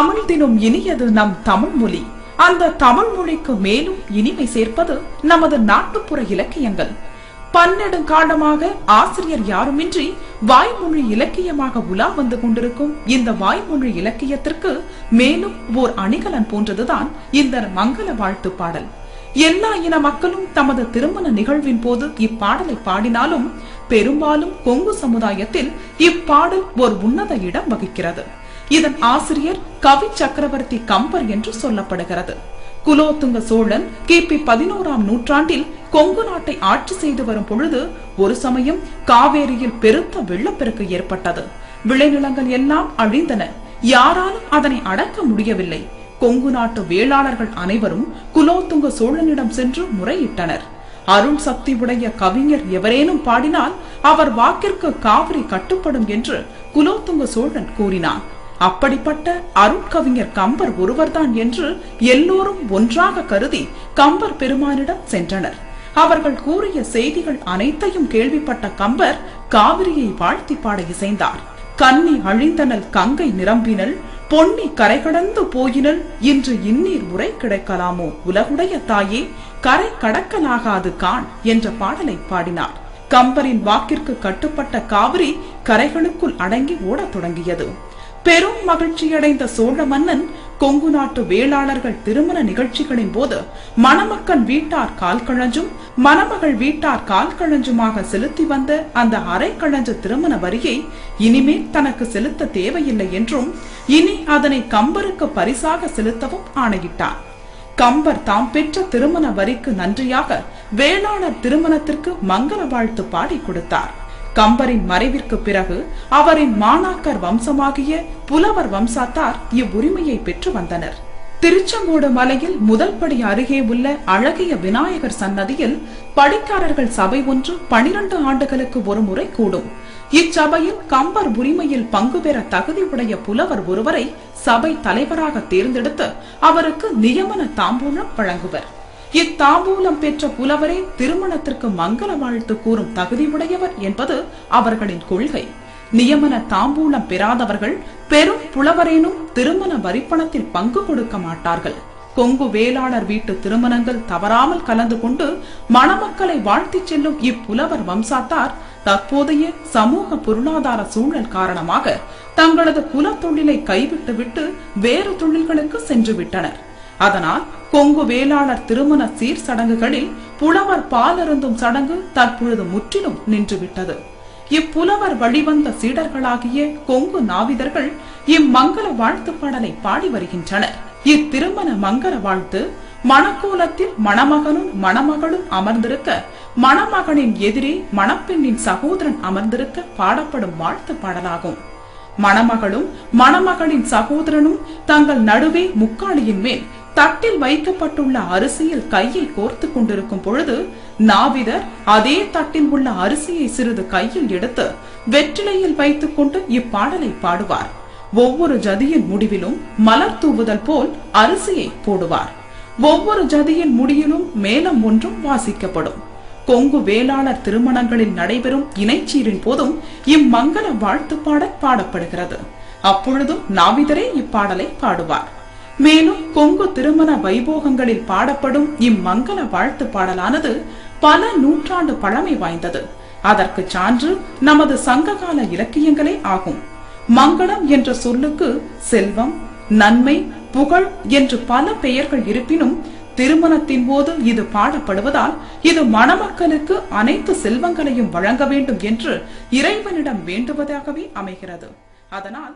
தமிழ் தினம் இனியது நம் தமிழ் மொழி. அந்த தமிழ் மொழிக்கு மேலும் இனிமை சேர்ப்பது நமது நாட்டுப்புற இலக்கியங்கள். பன்னெடுங்காலமாக ஆசிரியர் யாருமின்றி வாய்மொழி இலக்கியமாக உலா வந்து கொண்டிருக்கும் இந்த வாய்மொழி இலக்கியத்திற்கு மேலும் ஓர் அணிகலன் போன்றதுதான் இந்த மங்கள வாழ்த்து பாடல். எல்லா இன மக்களும் தமது திருமண நிகழ்வின் போது இப்பாடலை பாடினாலும் பெரும்பாலும் கொங்கு சமுதாயத்தில் இப்பாடல் ஒரு உன்னத இடம் வகிக்கிறது. இதன் ஆசிரியர் கவி சக்கரவர்த்தி கம்பர் என்று சொல்லப்படுகிறது. குலோத்துங்க சோழன் கிபி 11ஆம் நூற்றாண்டில் கொங்கு நாட்டை ஆட்சி செய்து வரும் பொழுது ஒரு சமயம் காவேரியில் பெருத்த வெள்ளப்பெருக்கு ஏற்பட்டது. விளைநிலங்கள் எல்லாம் அழிந்தன. யாராலும் அதனை அடக்க முடியவில்லை. கொங்கு நாட்டு வேளாளர்கள் அனைவரும் குலோத்துங்க சோழனிடம் சென்று முறையிட்டனர். அருள் சக்தி உடைய கவிஞர் எவரேனும் பாடினால் அவர் வாக்கிற்கு காவிரி கட்டுப்படும் என்று குலோத்துங்க சோழன் கூறினான். அப்படிப்பட்ட அருட்கவிஞர் கம்பர் ஒருவர்தான் என்று எல்லோரும் ஒன்றாக கருதி கம்பர் பெருமானிடம் சென்றனர். அவர்கள் கூறிய செய்திகள் அனைத்தையும் கேள்விப்பட்ட கம்பர் காவிரியை வாழ்த்தி பாட இசைந்தார். கன்னி அழிந்தனல் கங்கை நிரம்பினல் பொன்னி கரை கடந்து போயினல் இன்று இன்னீர் உரை கிடைக்கலாமோ உலகுடைய தாயே கரை கடக்கலாகாது கான் என்ற பாடலை பாடினார். கம்பரின் வாக்கிற்கு கட்டுப்பட்ட காவிரி கரைகளுக்குள் அடங்கி ஓடத் தொடங்கியது. பெரும் மகிழ்ச்சியடைந்த சோழ மன்னன் கொங்கு நாட்டு வேளாளர்கள் திருமண நிகழ்ச்சிகளின் போது மணமக்கன் வீட்டார் கால்கழஞ்சும் மணமகள் வீட்டார் கால்கழஞ்சுமாக செலுத்தி வந்த அந்த அரைக்கழஞ்ச திருமண வரியை இனிமேல் தனக்கு செலுத்த தேவையில்லை என்றும் இனி அதனை கம்பருக்கு பரிசாக செலுத்தவும் ஆணையிட்டார். கம்பர் தாம் பெற்ற திருமண வரிக்கு நன்றியாக வேளாளர் திருமணத்திற்கு மங்கள வாழ்த்து பாடி கொடுத்தார். கம்பரின் மறைவிற்கு பிறகு அவரின் மாணாக்கர் வம்சமாகிய புலவர் வம்சாத்தார் இவ்வுரிமையை பெற்று வந்தனர். திருச்செங்கோடு மலையில் முதல் படி அருகே உள்ள அழகிய விநாயகர் சன்னதியில் படிக்காரர்கள் சபை ஒன்று 12 ஆண்டுகளுக்கு ஒரு முறை கூடும். இச்சபையில் கம்பர் உரிமையில் பங்கு பெற தகுதி உடைய புலவர் ஒருவரை சபை தலைவராக தேர்ந்தெடுத்து அவருக்கு நியமன தாம்பூலம் வழங்குவர். இத்தாம்பூலம் பெற்ற புலவரே திருமணத்திற்கு மங்கள வாழ்த்து கூறும் தகுதி உடையவர் என்பது அவர்களின் கொள்கை. நியமன தாம்பூலம் பெறாதவர்கள் பெரும் புலவரேனும் திருமண வரிப்பணத்தில் பங்கு கொடுக்க மாட்டார்கள். கொங்கு வேளாளர் வீட்டு திருமணங்கள் தவறாமல் கலந்து கொண்டு மணமக்களை வாழ்த்தி செல்லும் இப்புலவர் வம்சாத்தார் தற்போதைய சமூக பொருளாதார சூழல் காரணமாக தங்களது குல தொழிலை கைவிட்டுவிட்டு வேறு தொழில்களுக்கு சென்று விட்டனர். அதனால் கொங்கு வேளாளர் திருமண சீர் சடங்குகளில் புலவர் பால் அருந்தும் சடங்கு தற்பொழுது முற்றிலும் நின்றுவிட்டது. இப்புலவர் வழிவந்த சீடர்களாகிய கொங்கு நாவிதர்கள் இம்மங்கள வாழ்த்து பாடலை பாடி வருகின்றனர். இத்திருமண மங்கள வாழ்த்து மணக்கோலத்தில் மணமகனும் மணமகளும் அமர்ந்திருக்க மணமகனின் எதிரே மணப்பெண்ணின் சகோதரன் அமர்ந்திருக்க பாடப்படும் வாழ்த்து பாடலாகும். மணமகளும் மணமகளின் சகோதரனும் தங்கள் நடுவே முக்காலியின் மேல் தட்டில் வைக்கப்பட்டுள்ள அரிசியில் கையை கோர்த்து கொண்டிருக்கும் பொழுது நாவிதர் அதே தட்டில் உள்ள அரிசியை சிறிது கையில் எடுத்து வெற்றிலையில் வைத்துக் கொண்டு இப்பாடலை பாடுவார். ஒவ்வொரு ஜதியின் முடிவிலும் மலர் தூவுதல் போல் அரிசியை போடுவார். ஒவ்வொரு ஜதியின் முடியிலும் மேளம் ஒன்றும் வாசிக்கப்படும். கொங்கு வேளாளர் திருமணங்களில் நடைபெறும் இணைச்சீரின் போதும் இம்மங்கள வாழ்த்து பாடல் பாடப்படுகிறது. அப்பொழுதும் நாவிதரே இப்பாடலை பாடுவார். மேலும் கொங்கு திருமண வைபோகங்களில் பாடப்படும் இம்மங்கள வாழ்த்து பாடலானது பல நூற்றாண்டு பழமை வாய்ந்தது. அதற்கு சான்று நமது சங்ககால இலக்கியங்களே ஆகும். மங்களம் என்ற சொல்லுக்கு செல்வம், நன்மை, புகழ் என்று பல பெயர்கள் இருப்பினும் திருமணத்தின் போது இது பாடப்படுவதால் இது மணமக்களுக்கு அனைத்து செல்வங்களையும் வழங்க வேண்டும் என்று இறைவனிடம் வேண்டுவதாகவே அமைகிறது. அதனால்